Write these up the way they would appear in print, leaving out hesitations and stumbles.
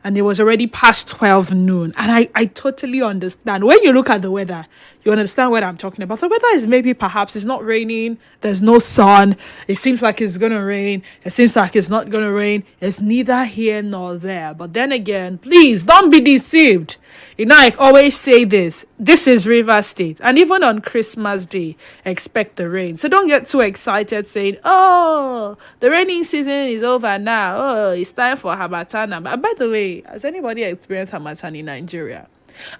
and it was already past 12 noon. And I totally understand. When you look at the weather, you understand what I'm talking about. The weather is maybe perhaps it's not raining. There's no sun. It seems like it's going to rain. It seems like it's not going to rain. It's neither here nor there. But then again, please don't be deceived. You know, I always say this. This is River State. And even on Christmas Day, expect the rain. So don't get too excited saying, oh, the raining season is over now. Oh, it's time for Harmattan. By the way, has anybody experienced Harmattan in Nigeria?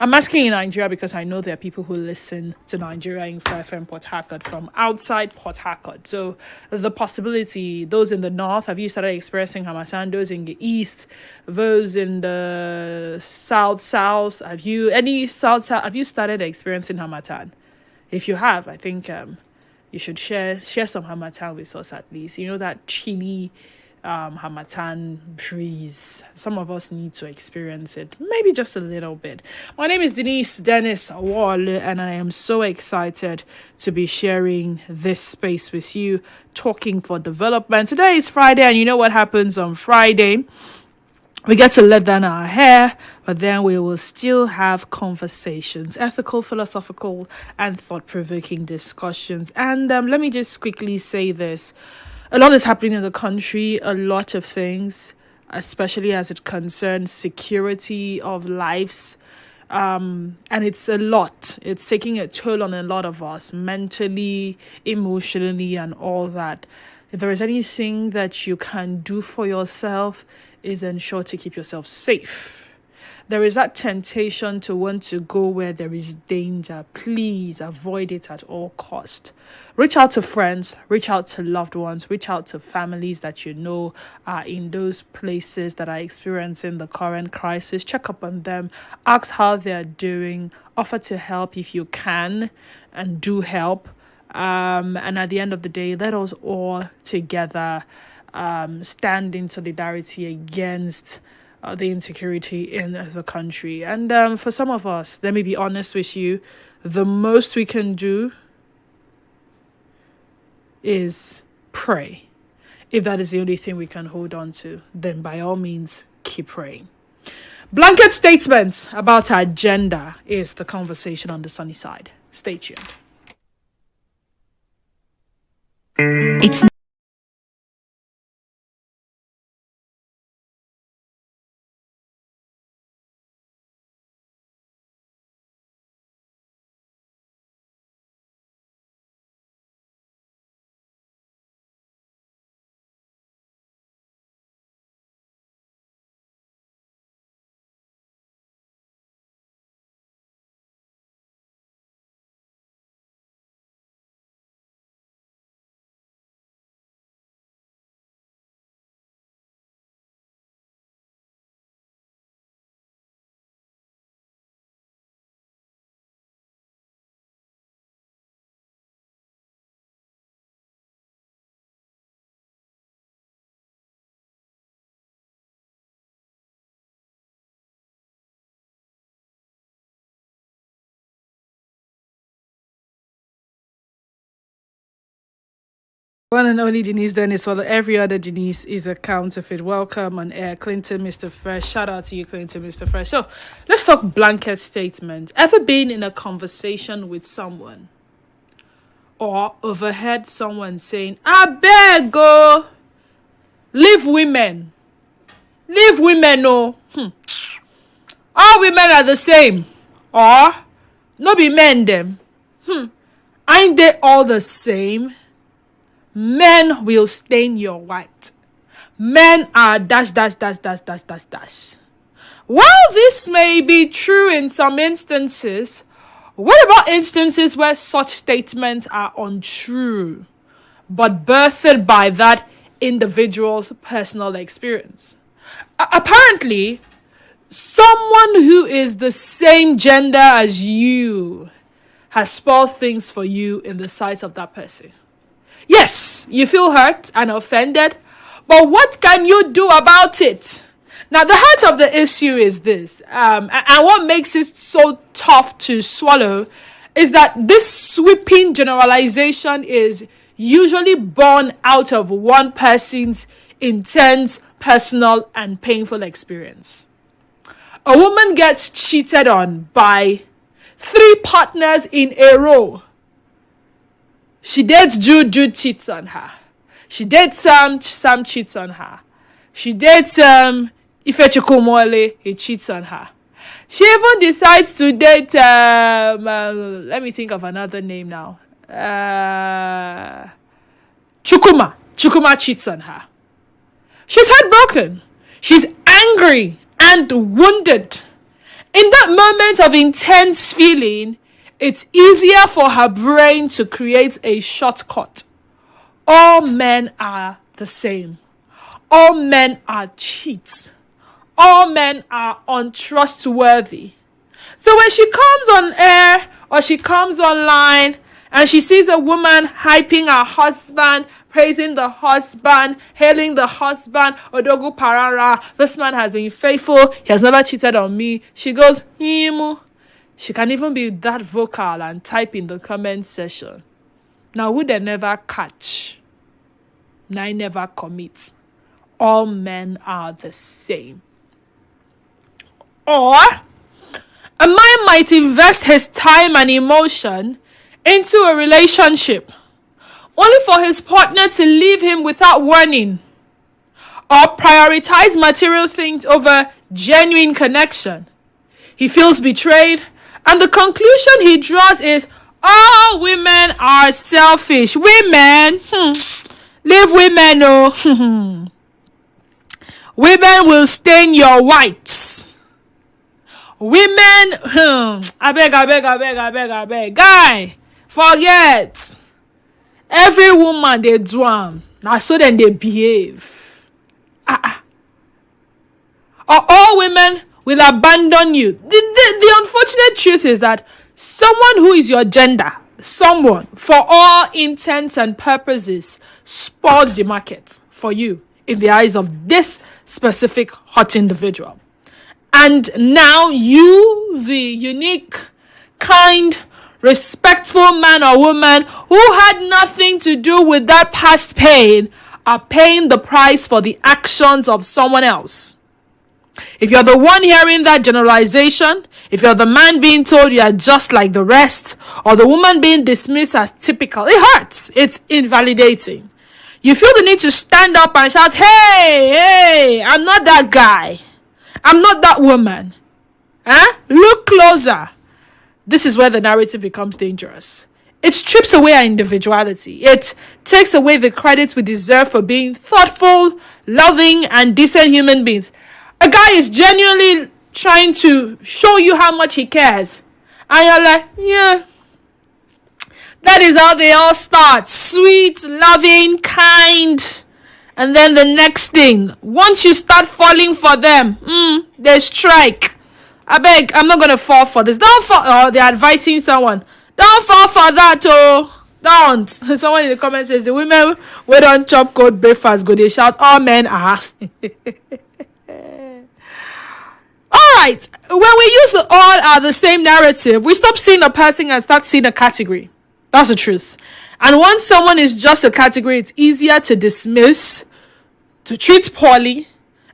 I'm asking in Nigeria because I know there are people who listen to Nigeria in FM Port Harcourt from outside Port Harcourt. So the possibility, those in the north, have you started experiencing Harmattan? Those in the east, those in the south, have you started experiencing Harmattan? If you have, I think you should share some Harmattan with us at least. You know, that chilly Harmattan breeze. Some of us need to experience it, maybe just a little bit. My name is Denise Dennis Worlu, and I am so excited to be sharing this space with you, talking for development. Today is Friday, and you know what happens on Friday? We get to let down our hair, but then we will still have conversations, ethical, philosophical, and thought-provoking discussions. And let me just quickly say this. A lot is happening in the country, a lot of things, especially as it concerns security of lives. And it's a lot. It's taking a toll on a lot of us, mentally, emotionally, and all that. If there is anything that you can do for yourself, is ensure to keep yourself safe. There is that temptation to want to go where there is danger. Please avoid it at all cost. Reach out to friends, reach out to loved ones, reach out to families that you know are in those places that are experiencing the current crisis. Check up on them, ask how they're doing, offer to help if you can, and do help. And at the end of the day, let us all together stand in solidarity against the insecurity in the country. And for some of us, let me be honest with you, the most we can do is pray. If that is the only thing we can hold on to, then by all means, keep praying. Blanket statements about our agenda is the conversation on the sunny side. Stay tuned. One and only Denise Dennis Worlu. Every other Denise is a counterfeit. Welcome on air, Clinton, Mr. Fresh. Shout out to you, Clinton, Mr. Fresh. So let's talk blanket statement. Ever been in a conversation with someone or overheard someone saying, I beg go, leave women, oh. All women are the same, or no be men them. Ain't they all the same? Men will stain your white. Men are dash. While this may be true in some instances, what about instances where such statements are untrue, but birthed by that individual's personal experience? Apparently, someone who is the same gender as you has spoiled things for you in the sight of that person. Yes, you feel hurt and offended, but what can you do about it? Now, the heart of the issue is this, and what makes it so tough to swallow is that this sweeping generalization is usually born out of one person's intense, personal, and painful experience. A woman gets cheated on by 3 partners in a row. She dates Jude, Jude cheats on her. She dates Sam, Sam cheats on her. She dates Ifechukwumole, he cheats on her. She even decides to date, let me think of another name now. Chukuma. Chukuma cheats on her. She's heartbroken. She's angry and wounded. In that moment of intense feeling, it's easier for her brain to create a shortcut. All men are the same. All men are cheats. All men are untrustworthy. So when she comes on air or she comes online and she sees a woman hyping her husband, praising the husband, hailing the husband, Odogu Parara, this man has been faithful, he has never cheated on me, she goes, Himu. She can even be that vocal and type in the comment section. Now, would they never catch? I never commit. All men are the same. Or a man might invest his time and emotion into a relationship only for his partner to leave him without warning, or prioritize material things over genuine connection. He feels betrayed, and the conclusion he draws is all women are selfish. Women, leave women, oh. Women will stain your whites. Women, I beg. Guy, forget. Every woman they do am. Now so then they behave. Or all women will abandon you. The unfortunate truth is that someone who is your gender, someone for all intents and purposes, spoiled the market for you in the eyes of this specific hot individual. And now you, the unique, kind, respectful man or woman who had nothing to do with that past pain, are paying the price for the actions of someone else. If you're the one hearing that generalization, if you're the man being told you are just like the rest, or the woman being dismissed as typical, it hurts. It's invalidating. You feel the need to stand up and shout, hey, I'm not that guy. I'm not that woman. Look closer. This is where the narrative becomes dangerous. It strips away our individuality. It takes away the credit we deserve for being thoughtful, loving, and decent human beings. A guy is genuinely trying to show you how much he cares. And you're like, yeah. That is how they all start. Sweet, loving, kind. And then the next thing, once you start falling for them, they strike. I beg, I'm not going to fall for this. Don't fall. Oh, they're advising someone. Don't fall for that, oh. Don't. Someone in the comments says, the women we don't chop cold breakfast, go they shout, all men are. Alright, when we use the all are the same narrative, we stop seeing a person and start seeing a category. That's the truth. And once someone is just a category, it's easier to dismiss, to treat poorly,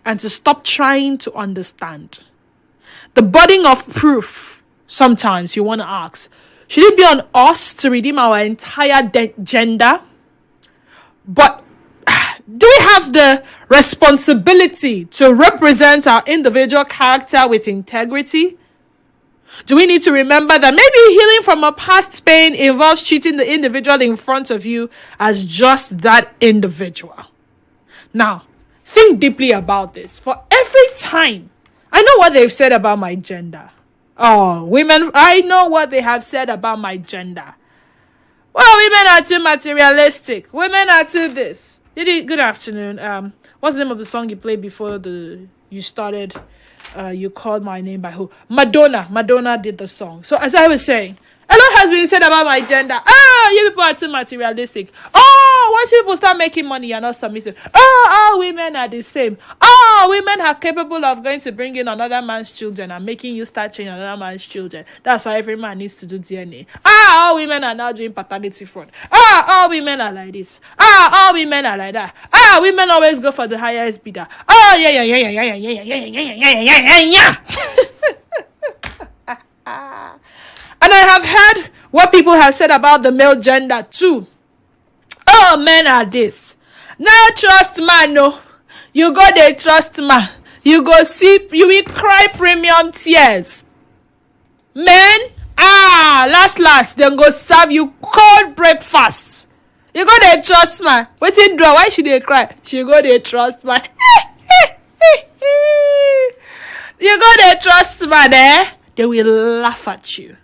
and to stop trying to understand. The burden of proof, sometimes you want to ask, should it be on us to redeem our entire gender? But do we have the responsibility to represent our individual character with integrity? Do we need to remember that maybe healing from a past pain involves treating the individual in front of you as just that individual? Now, think deeply about this. For every time, I know what they've said about my gender. Oh, women, I know what they have said about my gender. Well, women are too materialistic. Women are too this. Good afternoon. What's the name of the song you played before you started? You Called My Name by who? Madonna. Madonna did the song. So as I was saying, a lot has been said about my gender. Oh, you people are too materialistic. Oh, once people start making money, you're not submissive. Oh, all women are the same. Oh, women are capable of going to bring in another man's children and making you start training another man's children. That's why every man needs to do DNA. Ah, all women are now doing paternity fraud. Ah, all women are like this. Ah, all women are like that. Ah, women always go for the highest bidder. Oh, yeah. And I have heard what people have said about the male gender too. Oh, men are this. No trust man, no. You go they trust man. You go see, you will cry premium tears. Men, last, then go serve you cold breakfast. You go they trust man. Wait in draw. Why should they cry? She go they trust man. You go they trust man, eh? They will laugh at you.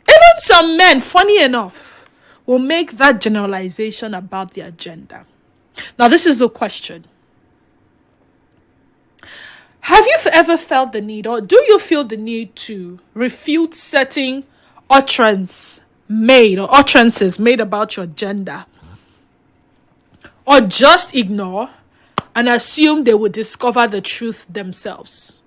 Even some men, funny enough, will make that generalization about their gender. Now, this is the question. Have you ever felt the need, or do you feel the need to refute certain utterances made about your gender? Or just ignore and assume they will discover the truth themselves?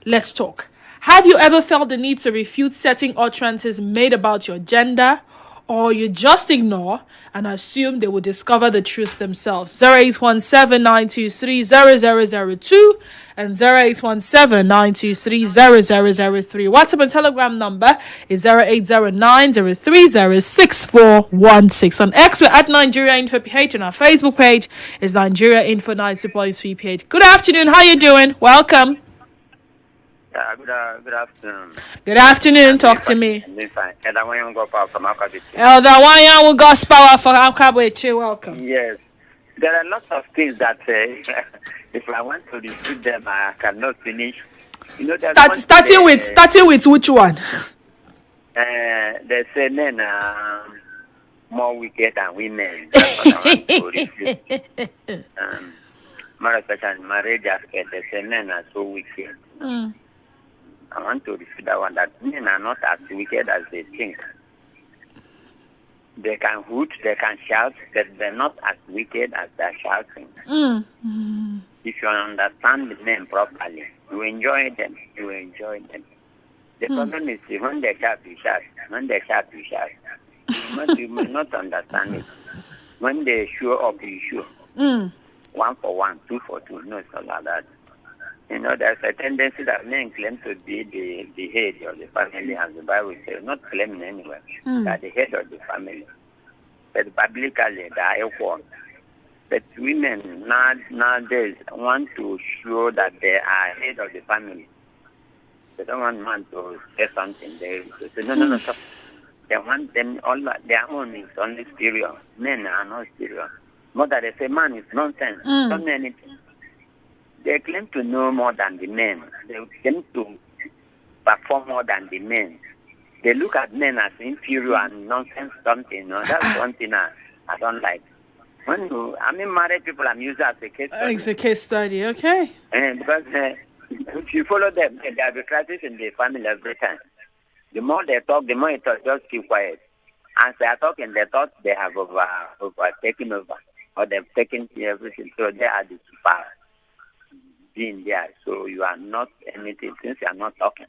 Let's talk. Have you ever felt the need to refute certain utterances made about your gender, or you just ignore and assume they will discover the truth themselves? 0817-923-0002 and 0817-923-0003. WhatsApp and Telegram number is 0809-030-6416. On X, we're at Nigeria Info PH, and our Facebook page is Nigeria Info 90.3 PH. Good afternoon. How you doing? Welcome. Good afternoon. Good afternoon. Talk to me. Elder Wanyan will God's power for Akabeche. Welcome. Yes. There are lots of things that if I want to refute them, I cannot finish. Starting with which one? They say men are more wicked than women. That's what I want to refute. More especially marriage aspect, they say men are so wicked. I want to refute that one, that men are not as wicked as they think. They can hoot, they can shout, but they're not as wicked as they're shouting. If you understand the men properly, you enjoy them. The problem is when they shout, you shout. When they shout, you shout. But you may not understand it. When they show up, you show. 1 for 1, 2 for 2. No, it's not like that. You know, there's a tendency that men claim to be the head of the family, as the Bible says, not claiming anywhere, that the head of the family. But biblically, they are equal. But women nowadays want to show that they are head of the family. They don't want man to say something. They say, no, stop. They want them all, their own is only spiritual. Men are not spiritual. More that they say, man is nonsense. Don't know anything. They claim to know more than the men. They claim to perform more than the men. They look at men as inferior and nonsense something. You know? That's one thing I don't like. Married people, I'm using as a case study. It's a case study, okay. Because if you follow them, they have a crisis in the family every time. The more they talk, the more it talk, just keep quiet. As they are talking, they thought they have taken over, or they've taken everything. So they are the super being there. So you are not anything since you are not talking.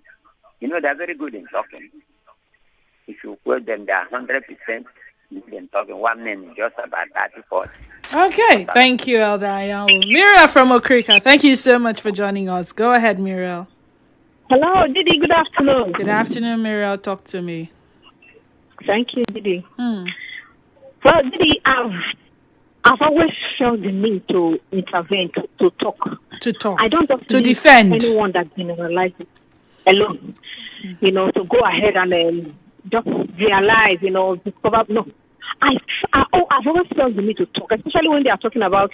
You know, they're very good in talking. If you quote them, they are 100% good in talking. One man is just about 30-40. Okay, thank you, Elder Ayawu. Muriel from Okrika, thank you so much for joining us. Go ahead, Muriel. Hello, Didi. Good afternoon. Good afternoon, Muriel. Talk to me. Thank you, Didi. Well, Didi, I've always felt the need to intervene, to talk. To talk. I don't just to defend anyone that generalizes alone. You know, to go ahead and just realize, discover. No, I've always felt the need to talk, especially when they are talking about.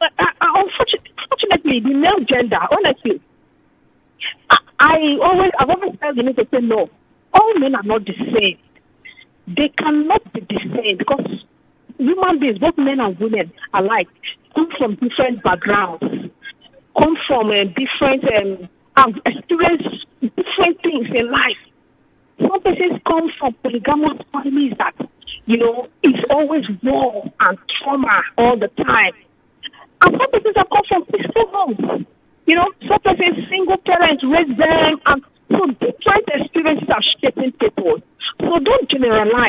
Unfortunately, the male gender. Honestly, I've always felt the need to say no. All men are not the same. They cannot be the same because human beings, both men and women alike, come from different backgrounds, come from different, have experienced different things in life. Some persons come from polygamous families that, it's always war and trauma all the time. And some persons have come from peaceful homes. Some persons, single parents raise them, and so different experiences are shaping people. So don't generalize.